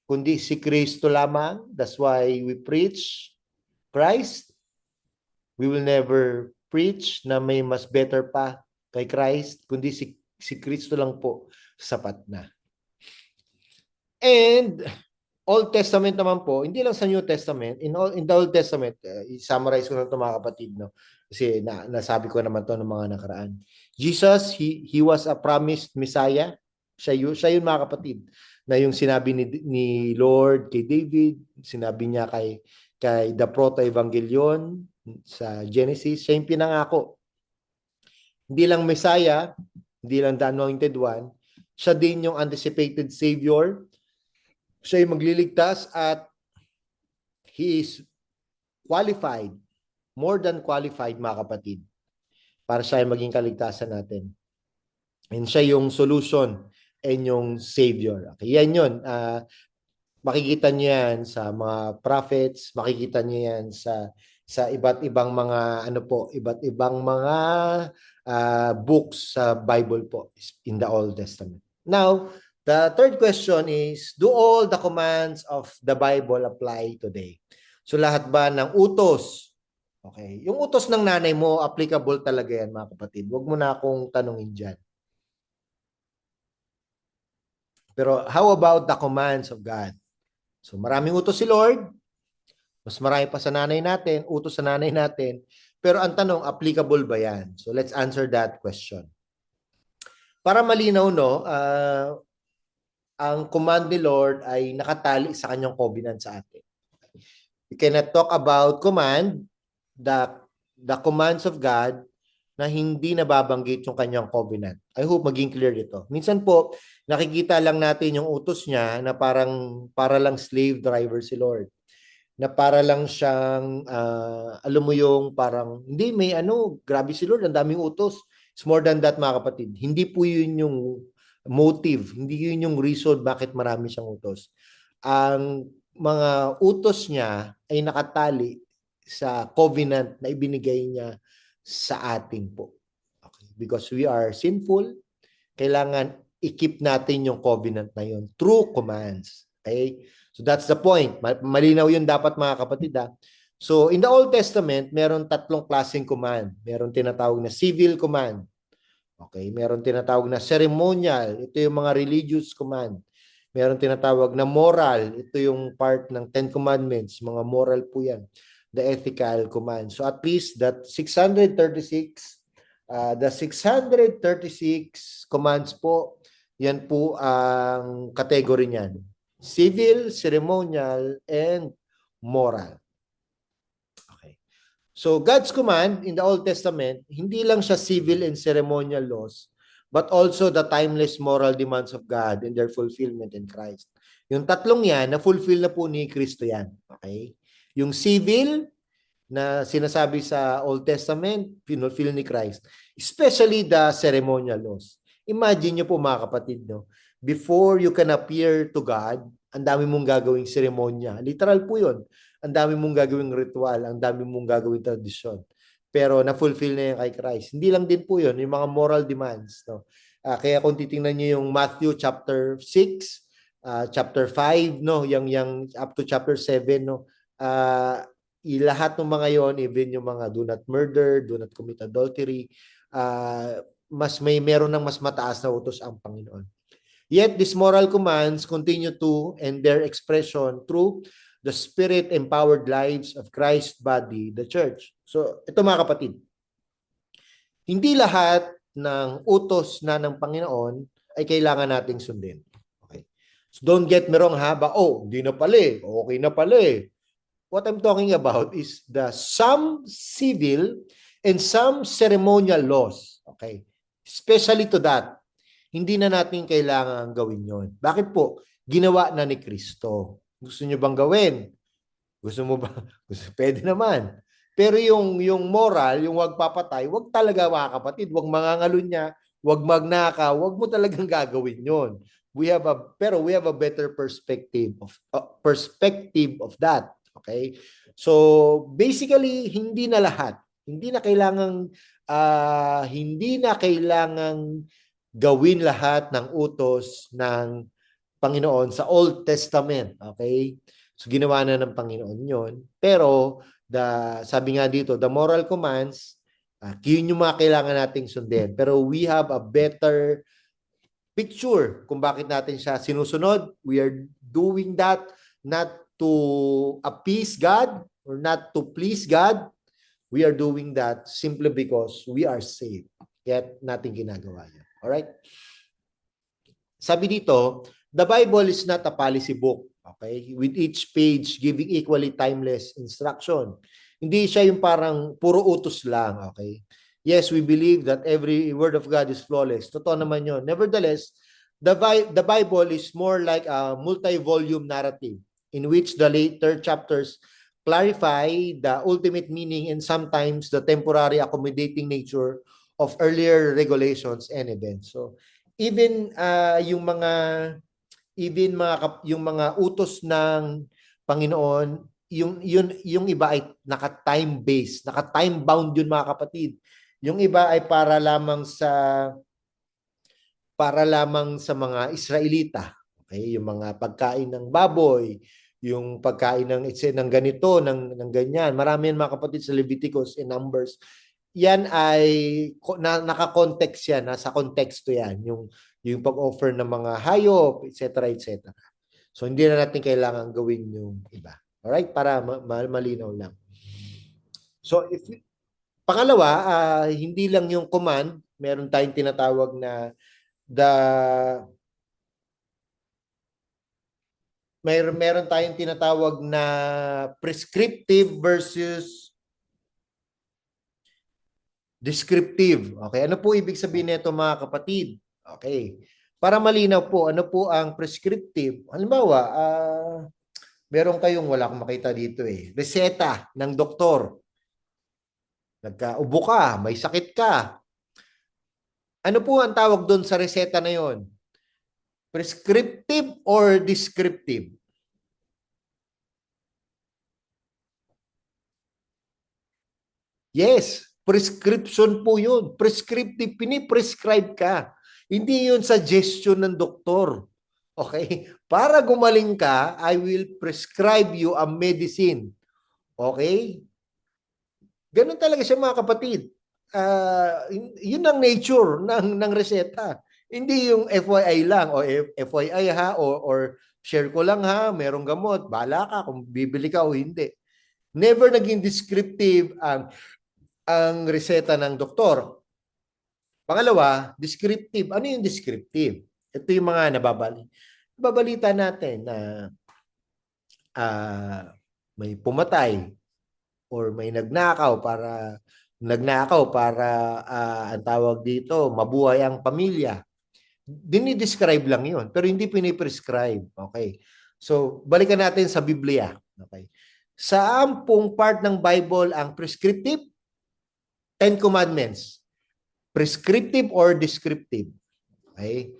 kundi si Kristo lamang. That's why we preach Christ. We will never preach na may mas better pa kay Christ, kundi si Kristo lang po sapat na. And Old Testament naman po, hindi lang sa New Testament, in the Old Testament, i-summarize ko na ito, mga kapatid, no? Kasi nasabi ko naman to ng mga nakaraan. Jesus, he was a promised Messiah. Siya yun, mga kapatid, na yung sinabi ni Lord kay David, sinabi niya kay the Proto-Evangelion sa Genesis, siya yung pinangako. Hindi lang Messiah, hindi lang the Anointed One, siya din yung anticipated Savior. Siya yung magliligtas at He is qualified, more than qualified, mga kapatid, para siya yung maging kaligtasan natin. And siya yung solution and yung Savior. Okay, yan yun. Makikita niyo yan sa mga prophets, makikita niyo yan sa iba't ibang mga iba't ibang mga books sa Bible po in the Old Testament. Now, the third question is, do all the commands of the Bible apply today? So lahat ba ng utos? Okay, yung utos ng nanay mo, applicable talaga yan, mga kapatid. Huwag mo na akong tanungin dyan. Pero how about the commands of God? So maraming utos si Lord, mas marami pa sa nanay natin, utos sa nanay natin, pero ang tanong, applicable ba yan? So let's answer that question. Para malinaw, no, ang command ni Lord ay nakatali sa kanyang covenant sa atin. We cannot talk about command, the commands of God, na hindi nababanggit yung kanyang covenant. I hope maging clear dito. Minsan po, nakikita lang natin yung utos niya na para lang slave driver si Lord. Na para lang siyang, alam mo yung parang, hindi, grabe si Lord, ang daming utos. It's more than that, mga kapatid. Hindi po yun yung motive, hindi yun yung reason bakit marami siyang utos. Ang mga utos niya ay nakatali sa covenant na ibinigay niya sa atin po. Okay. Because we are sinful, kailangan i-keep natin yung covenant na yun through commands. Okay? So that's the point. Malinaw yun dapat mga kapatid. Ha? So in the Old Testament, meron tatlong klaseng command. Meron tinatawag na civil command. Okay? Meron tinatawag na ceremonial. Ito yung mga religious command. Meron tinatawag na moral. Ito yung part ng Ten Commandments. Mga moral po yan. The ethical command. So at least that 636 the 636 commands po, yan po ang category niyan. Civil, ceremonial, and moral. Okay. So God's command in the Old Testament, hindi lang siya civil and ceremonial laws, but also the timeless moral demands of God and their fulfillment in Christ. Yung tatlong yan, na-fulfill na po ni Kristo yan. Okay? Yung civil, na sinasabi sa Old Testament, fulfill ni Christ. Especially the ceremonial laws. Imagine nyo po mga kapatid, no? Before you can appear to God, ang dami mong gagawing seremonya. Literal po yun. Ang dami mong gagawing ritual, ang dami mong gagawing tradisyon. Pero na-fulfill na yan kay Christ. Hindi lang din po yun, yung mga moral demands. No? Kaya kung titingnan nyo yung Matthew chapter 6, chapter 5, no? Yung up to chapter 7, no? Lahat ng mga yon, even yung mga do not murder, do not commit adultery, meron ng mas mataas na utos ang Panginoon. Yet these moral commands continue to and their expression through the Spirit-empowered lives of Christ's body, the church. So ito mga kapatid, hindi lahat ng utos na ng Panginoon ay kailangan nating sundin. Okay. So don't get me wrong ha, hindi na pala eh, okay na pala eh. What I'm talking about is the some civil and some ceremonial laws. Okay? Especially to that, hindi na natin kailangan gawin yon. Bakit po? Ginawa na ni Kristo. Gusto niyo bang gawin? Gusto mo ba? Pwede naman. Pero yung moral, yung wag papatay, wag talaga mga kapatid, wag mangangalunya, wag magnakaw, wag mo talagang gagawin yon. We have a better perspective of that. Okay? So, basically, hindi na lahat. Hindi na kailangang gawin lahat ng utos ng Panginoon sa Old Testament. Okay? So, ginawa na ng Panginoon yon. Pero, sabi nga dito, the moral commands, yun yung mga kailangan nating sundin. Pero we have a better picture kung bakit natin siya sinusunod. We are doing that not to appease God or not to please God. We are doing that simply because we are saved. Kaya natin ginagawa yan. Alright? Sabi dito, the Bible is not a policy book. Okay? With each page giving equally timeless instruction. Hindi siya yung parang puro utos lang. Okay? Yes, we believe that every word of God is flawless. Totoo naman yun. Nevertheless, the Bible is more like a multi-volume narrative in which the later chapters clarify the ultimate meaning and sometimes the temporary accommodating nature of earlier regulations and events. So, even yung mga utos ng Panginoon, yung iba ay naka-time based, naka-time bound yun mga kapatid. Yung iba ay para lamang sa mga Israelita. Okay, yung mga pagkain ng baboy, yung pagkain ng ganito, ng ganyan. Marami yan mga kapatid sa Leviticus and Numbers. Yan ay naka-context yan, nasa konteksto yan, yung pag-offer ng mga hayop, etc., etc. So hindi na natin kailangan gawin yung iba. Alright? Para malinaw lang. So pangalawa, hindi lang yung command, meron tayong tinatawag na meron tayong tinatawag na prescriptive versus descriptive. Okay, ano po ibig sabihin nito mga kapatid? Okay. Para malinaw po, ano po ang prescriptive? Halimbawa, meron kayong, wala akong makita dito reseta ng doktor. Nagkaubo ka, may sakit ka. Ano po ang tawag doon sa reseta na yon? Prescriptive or descriptive? Yes, prescription po yun. Prescriptive, piniprescribe ka. Hindi yun suggestion ng doktor. Okay? Para gumaling ka, I will prescribe you a medicine. Okay? Ganun talaga siya mga kapatid. Yun ang nature ng reseta. Hindi yung FYI lang o FYI ha or share ko lang ha, merong gamot, bahala ka kung bibili ka o hindi. Never naging descriptive ang reseta ng doktor. Pangalawa, descriptive. Ano yung descriptive? Ito yung mga nababalita natin na may pumatay or may nagnakaw para ang tawag dito, mabuhay ang pamilya. Dinidescribe lang yun, pero hindi piniprescribe. Okay. So, balikan natin sa Biblia. Okay. Saan pong part ng Bible ang prescriptive? 10 Commandments. Prescriptive or descriptive? Okay.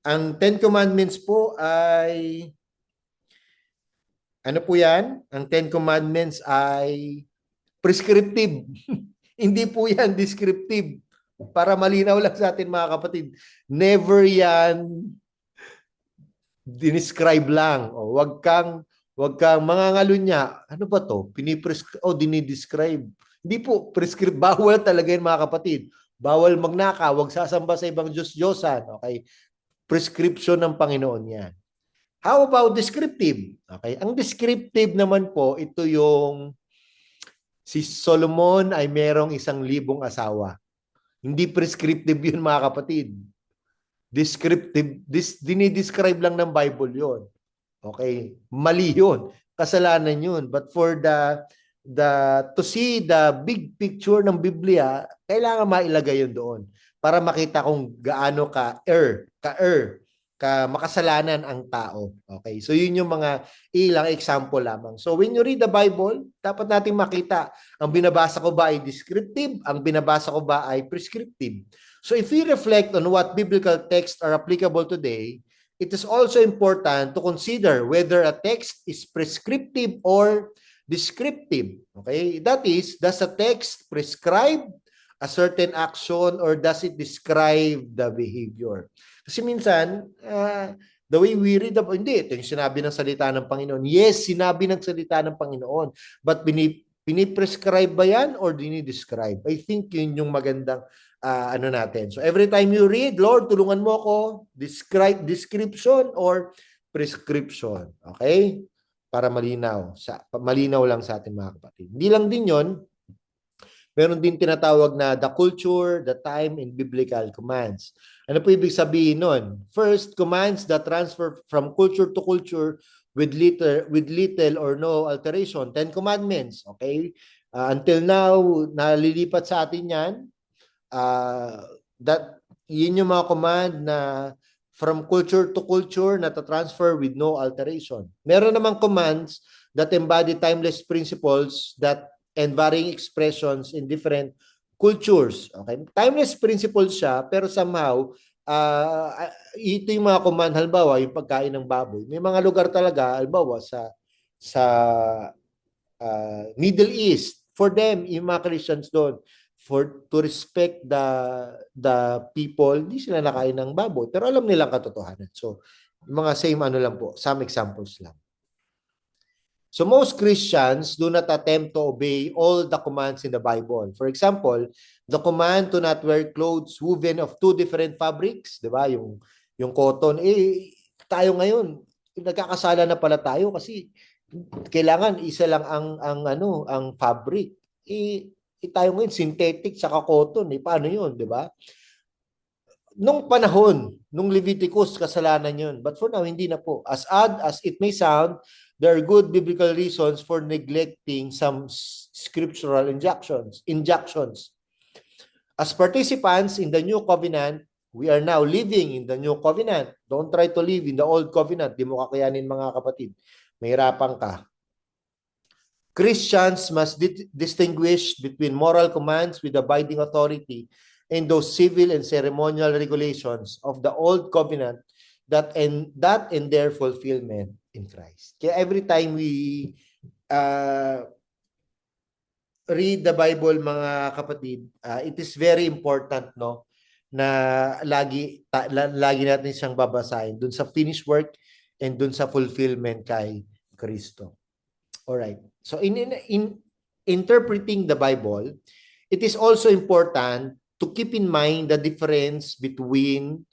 Ang 10 Commandments po ay ano po yan? Ang 10 Commandments ay prescriptive. Hindi po yan descriptive. Para malinaw lang sa atin mga kapatid. Never yan dinescribe lang. O wag kang mangangalunya. Ano ba to? Dinidescribe. Hindi po prescribe. Bawal talaga yan mga kapatid. Bawal magnaka, wag sasamba sa ibang Diyos-Diyosan. Okay? Prescription ng Panginoon yan. How about descriptive? Okay? Ang descriptive naman po, ito yung si Solomon ay merong 1,000 asawa. Hindi prescriptive yun mga kapatid. Descriptive, dinidescribe lang ng Bible yun. Okay? Mali yun. Kasalanan yun. But for to see the big picture ng Biblia, kailangan mailagay yun doon para makita kung gaano makasalanan ang tao. Okay? So yun yung mga ilang example lamang. So when you read the Bible, dapat natin makita, ang binabasa ko ba ay descriptive? Ang binabasa ko ba ay prescriptive? So if we reflect on what biblical texts are applicable today, it is also important to consider whether a text is prescriptive or descriptive. Okay? That is, does a text prescribe a certain action or does it describe the behavior? Kasi minsan, the way we read hindi, ito yung sinabi ng salita ng Panginoon. Yes, sinabi ng salita ng Panginoon. But piniprescribe ba yan or dinidescribe? I think yun yung magandang natin. So every time you read, Lord, tulungan mo ako, description or prescription. Okay? Para malinaw lang sa ating mga kapatid. Hindi lang din yon. Meron din tinatawag na the culture, the time, and biblical commands. Ano po ibig sabihin nun? First, commands that transfer from culture to culture with little or no alteration. 10 commandments, okay? Until now, nalilipat sa atin yan. Yun yung mga command na from culture to culture na transfer with no alteration. Meron namang commands that embody timeless principles and varying expressions in different cultures. Okay? Timeless principles siya, pero somehow, ito yung mga command, halimbawa, yung pagkain ng baboy. May mga lugar talaga, halimbawa, sa Middle East, for them, yung mga Christians doon, to respect the people, hindi sila nakain ng baboy. Pero alam nilang katotohanan. So, mga same lang po, some examples lang. So most Christians do not attempt to obey all the commands in the Bible. For example, the command to not wear clothes woven of 2 different fabrics, 'di ba? Yung cotton, tayo ngayon nagkakasala na pala tayo kasi kailangan isa lang ang fabric. Tayo ngayon synthetic saka cotton, paano 'yun, 'di ba? Nung panahon, nung Leviticus, kasalanan 'yun. But for now, hindi na po. As odd as it may sound, there are good biblical reasons for neglecting some scriptural injunctions. As participants in the new covenant, we are now living in the new covenant. Don't try to live in the old covenant. Di mo kakayanin mga kapatid. Mahirapan ka. Christians must distinguish between moral commands with abiding authority and those civil and ceremonial regulations of the old covenant that and their fulfillment in Christ. Kaya every time we read the Bible, mga kapatid. It is very important, no, na lagi natin siyang babasahin dun sa finished work and dun sa fulfillment kay Kristo. All right. So in interpreting the Bible, it is also important to keep in mind the difference between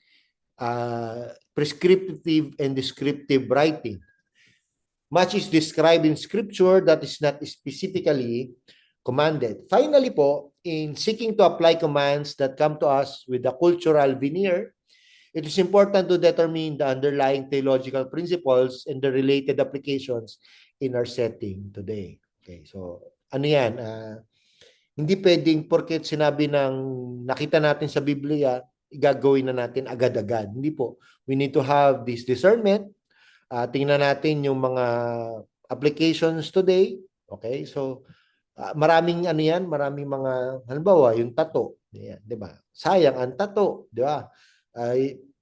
prescriptive and descriptive writing. Much is described in Scripture that is not specifically commanded. Finally po, in seeking to apply commands that come to us with a cultural veneer, it is important to determine the underlying theological principles and the related applications in our setting today. Okay, so ano yan? Hindi pwedeng porket sinabi ng nakita natin sa Biblia, gagawin na natin agad-agad. Hindi po. We need to have this discernment. Tingnan natin yung mga applications today. Okay, so maraming ano yan, maraming mga, halimbawa, yung tato. Yan, di ba? Sayang ang tato, di ba?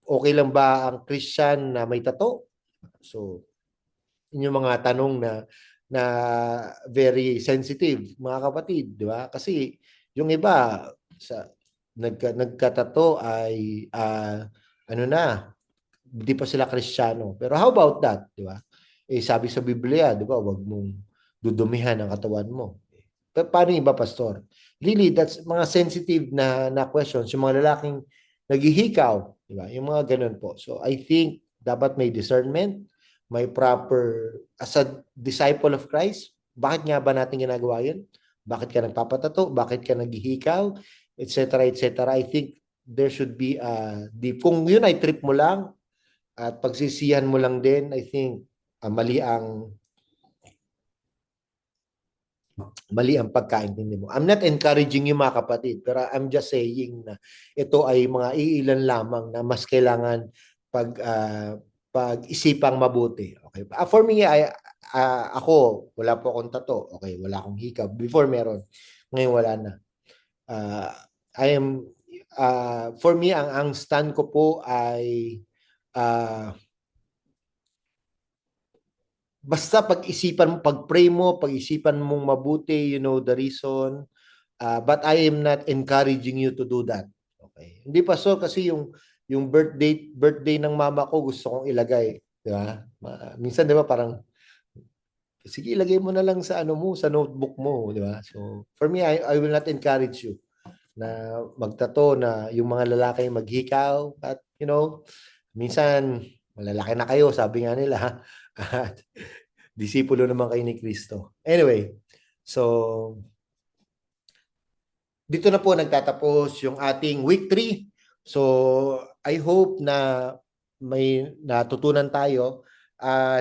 Okay lang ba ang Christian na may tato? So, yun yung mga tanong na very sensitive, mga kapatid, di ba? Kasi yung iba sa nagkatato ay ano na, hindi pa sila Kristiyano. Pero how about that, di ba? Sabi sa Biblia, di ba, wag mong dudumihan ang katawan mo. Paano yung iba, pastor? Really, that's mga sensitive na questions. Yung mga lalaking naghihikaw, di ba? Yung mga ganun po. So, I think dapat may discernment, may proper, as a disciple of Christ, bakit nga ba natin ginagawa yun? Bakit ka nagpapatato? Bakit ka naghihikaw? Etc. etc. I think there should be kung yun ay trip mo lang at pagsisihan mo lang din, I think mali ang pagkaintindi mo. I'm not encouraging you, mga kapatid, pero I'm just saying na ito ay mga iilan lamang na mas kailangan pag-isipang mabuti. Okay. For me, ako, wala po akong tato. Okay, wala akong hikab. Before meron. Ngayon wala na. For me, ang stand ko po ay basta pag-isipan mo, pag-pray mo, pag-isipan mong mabuti, you know the reason. But I am not encouraging you to do that. Okay. Hindi pa so kasi yung birthday ng mama ko gusto kong ilagay, di ba? Minsan 'di ba parang sige ilagay mo na lang sa ano mo, sa notebook mo, di ba? So for me I will not encourage you na magtato na yung mga lalaki maghikaw at you know, minsan malalaki na kayo, sabi nga nila. At disipulo naman kayo ni Kristo. Anyway, so dito na po nagtatapos yung ating week 3. So, I hope na may natutunan tayo.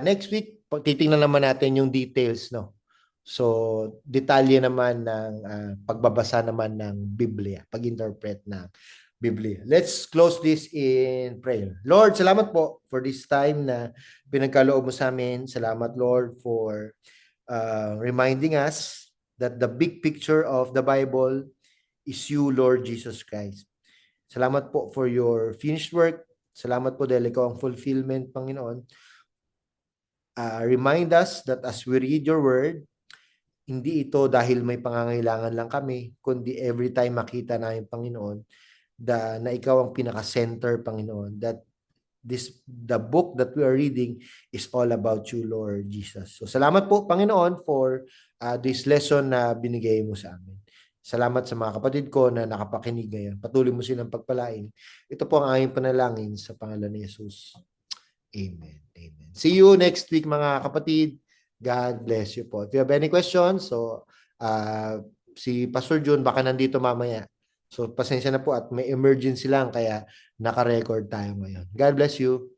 Next week, titingnan naman natin yung details, no? So, detalye naman ng pagbabasa naman ng Biblia, pag-interpret ng Biblia. Let's close this in prayer. Lord, salamat po for this time na pinagkaloob mo sa amin. Salamat, Lord, for reminding us that the big picture of the Bible is you, Lord Jesus Christ. Salamat po for your finished work. Salamat po dahil ikaw ang fulfillment, Panginoon. Remind us that as we read your word, hindi ito dahil may pangangailangan lang kami, kundi every time makita namin, Panginoon, na ikaw ang pinaka-center, Panginoon, that the book that we are reading is all about you, Lord Jesus. So salamat po, Panginoon, for this lesson na binigay mo sa amin. Salamat sa mga kapatid ko na nakapakinig ngayon. Patuloy mo silang pagpalain. Ito po ang aming panalangin sa pangalan ni Jesus. Amen. Amen. See you next week, mga kapatid. God bless you po. If you have any questions, so si Pastor June baka nandito mamaya. So pasensya na po at may emergency lang kaya naka-record tayo ngayon. God bless you.